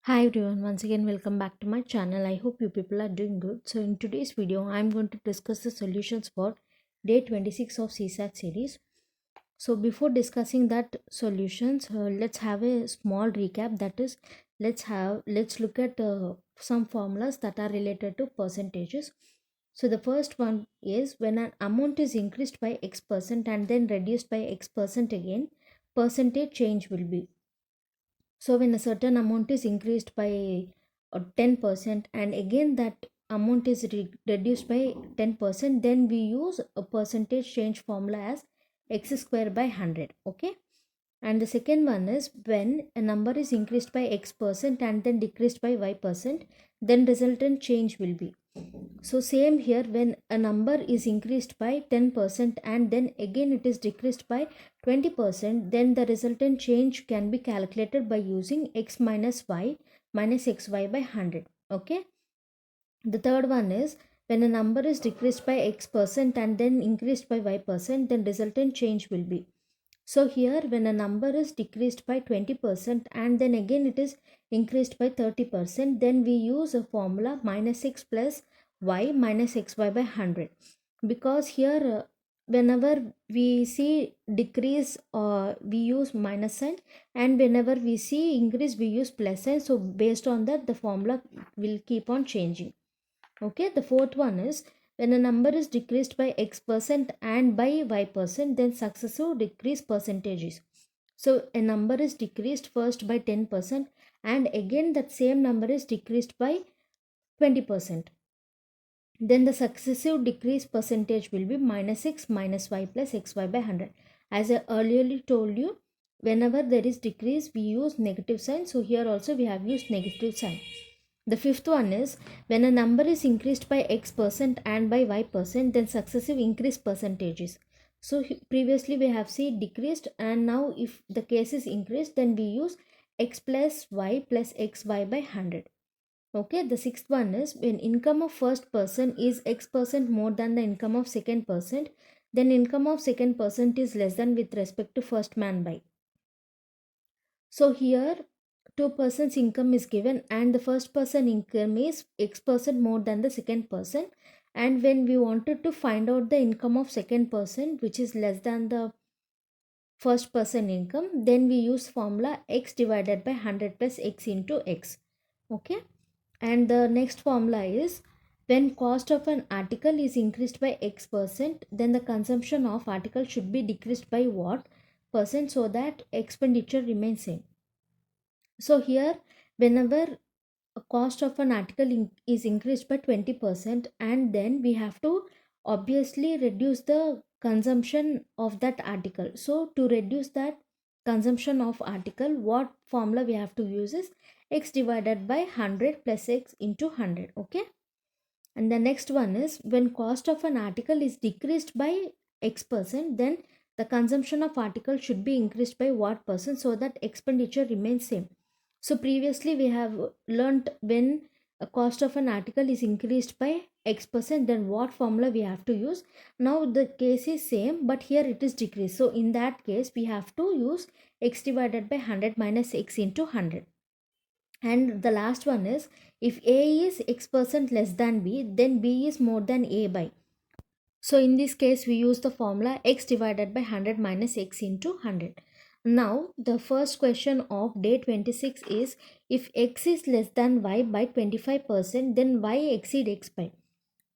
Hi everyone, once again welcome back to my channel. I hope you people are doing good. So in today's video, I'm going to discuss the solutions for day 26 of CSAT series. So before discussing that solutions, let's have a small recap. That is, let's look at some formulas that are related to percentages. So the first one is when an amount is increased by X percent and then reduced by X percent again, percentage change will be. So when a certain amount is increased by 10% and again that amount is reduced by 10%, then we use a percentage change formula as x square by 100. Okay. And the second one is when a number is increased by x percent and then decreased by y percent, then resultant change will be. So same here, when a number is increased by 10% and then again it is decreased by 20%, then the resultant change can be calculated by using x minus y minus xy by 100. Okay. The third one is when a number is decreased by x percent and then increased by y percent, then resultant change will be. So here when a number is decreased by 20% and then again it is increased by 30%, then we use a formula minus x plus y minus xy by 100. Because here whenever we see decrease we use minus sign, and whenever we see increase we use plus sign. So based on that the formula will keep on changing. Okay, the fourth one is when a number is decreased by x percent and by y percent, then successive decrease percentages. So a number is decreased first by 10% and again that same number is decreased by 20%. Then the successive decrease percentage will be minus x minus y plus xy by 100. As I earlier told you, whenever there is decrease we use negative sign. So here also we have used negative sign. The fifth one is when a number is increased by x percent and by y percent, then successive increase percentages. So previously we have seen decreased, and now if the case is increased, then we use x plus y plus xy by 100. Okay, the sixth one is when income of first person is x percent more than the income of second person, then income of second person is less than with respect to first man by. So here two persons income is given and the first person income is x percent more than the second person, and when we wanted to find out the income of second person which is less than the first person income, then we use formula x divided by 100 plus x into x. Okay. And the next formula is when cost of an article is increased by x percent, then the consumption of article should be decreased by what percent so that expenditure remains same. So here whenever a cost of an article is increased by 20% and then we have to obviously reduce the consumption of that article. So to reduce that consumption of article, what formula we have to use is x divided by 100 plus x into 100. Okay. And the next one is when cost of an article is decreased by x percent, then the consumption of article should be increased by what percent so that expenditure remains same. So previously we have learnt when a cost of an article is increased by x percent, then what formula we have to use. Now the case is same but here it is decreased. So in that case we have to use x divided by 100 minus x into 100. And the last one is if a is x percent less than b, then b is more than a by. So in this case we use the formula x divided by 100 minus x into 100. Now the first question of day 26 is if x is less than y by 25%, then y exceed x by.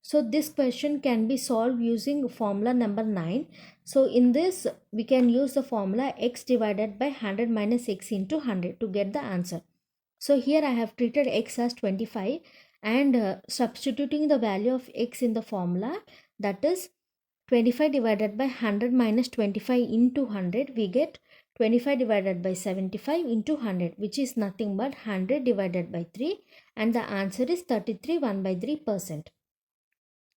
So this question can be solved using formula number 9. So in this we can use the formula x divided by 100 minus x into 100 to get the answer. So here I have treated x as 25 and substituting the value of x in the formula, that is 25 divided by 100 minus 25 into 100, we get 25 divided by 75 into 100, which is nothing but 100 divided by 3, and the answer is 33 1 by 3%.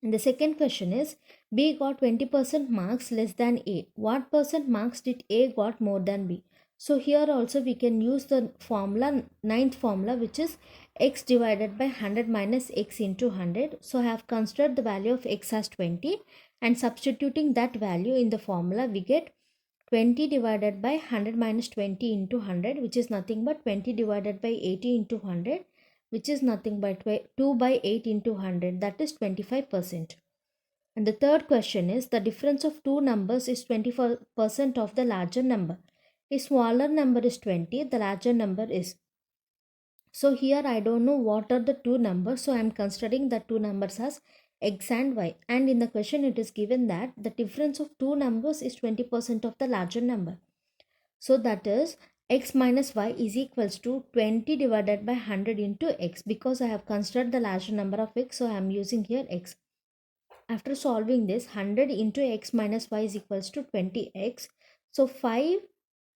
And the second question is B got 20% marks less than A. What percent marks did A got more than B? So here also we can use the formula, ninth formula, which is x divided by 100 minus x into 100. So I have considered the value of x as 20 and substituting that value in the formula we get 20 divided by 100 minus 20 into 100, which is nothing but 20 divided by 80 into 100, which is nothing but 2 by 8 into 100, that is 25%. And the third question is, the difference of two numbers is 24% of the larger number. A smaller number is 20, the larger number is. So here I don't know what are the two numbers, so I am considering the two numbers as x and y. And in the question it is given that the difference of two numbers is 20% of the larger number. So that is x minus y is equals to 20 divided by 100 into x. Because I have considered the larger number of x, so I am using here x. After solving this, 100 into x minus y is equals to 20x. So 5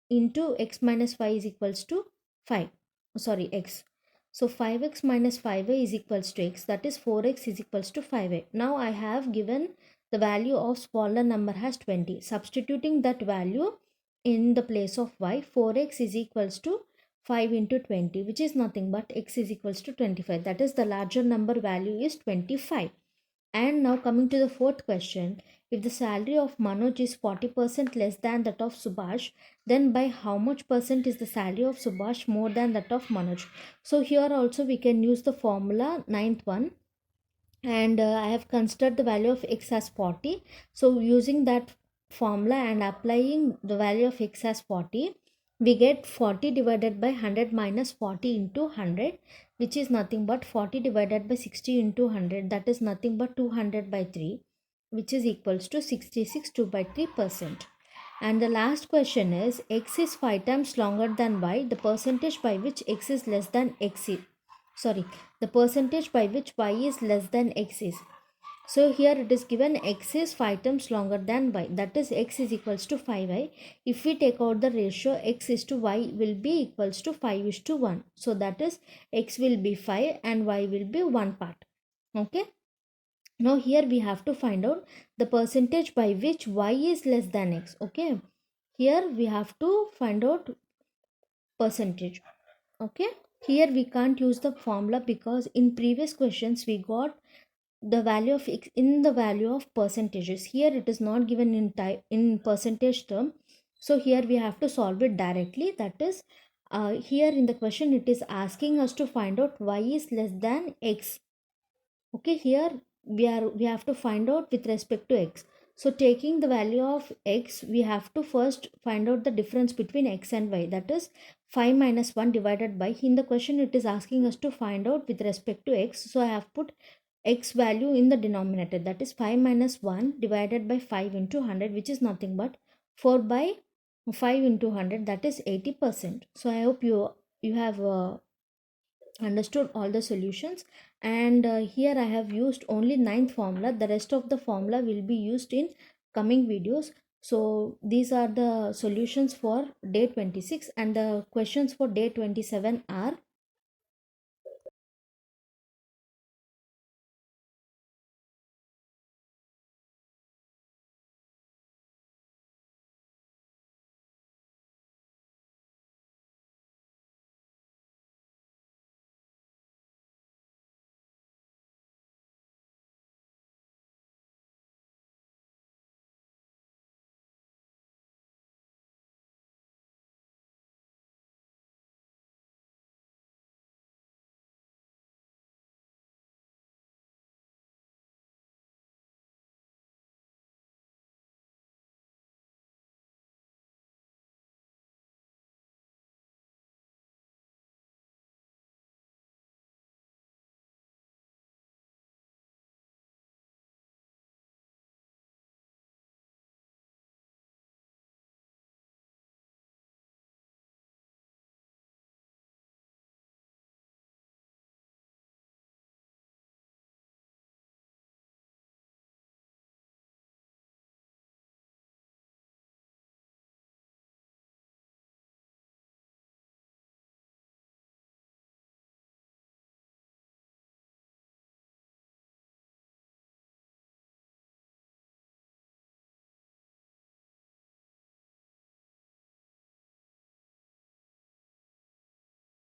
into x minus y is equals to 5. Sorry, x. So 5x minus 5y is equals to x, that is 4x is equals to 5y. Now I have given the value of smaller number as 20. Substituting that value in the place of y, 4x is equals to 5 into 20, which is nothing but x is equals to 25. That is the larger number value is 25. And now coming to the fourth question, if the salary of Manoj is 40% less than that of Subhash, then by how much percent is the salary of Subhash more than that of Manoj? So here also we can use the formula ninth one, and I have considered the value of x as 40. So using that formula and applying the value of x as 40, we get 40 divided by 100 minus 40 into 100, which is nothing but 40 divided by 60 into 100, that is nothing but 200 by 3, which is equals to 66 2 by 3%. And the last question is, x is 5 times longer than y, the percentage by which x is less than the percentage by which y is less than x is. So here it is given x is 5 times longer than y, that is x is equals to 5y. If we take out the ratio, x is to y will be equals to 5 is to 1. So that is x will be 5 and y will be 1 part. Okay. Now here we have to find out the percentage by which y is less than x. Okay. Here we have to find out percentage. Okay. Here we can't use the formula because in previous questions we got the value of x in the value of percentages. Here it is not given in percentage term. So here we have to solve it directly. That is, here in the question it is asking us to find out y is less than x. Okay, here we have to find out with respect to x. So taking the value of x, we have to first find out the difference between x and y, that is 5 minus 1 divided by, in the question it is asking us to find out with respect to x, so I have put x value in the denominator, that is 5 minus 1 divided by 5 into 100, which is nothing but 4 by 5 into 100, that is 80%. So I hope you have understood all the solutions. And here I have used only ninth formula. The rest of the formula will be used in coming videos. So these are the solutions for day 26, and the questions for day 27 are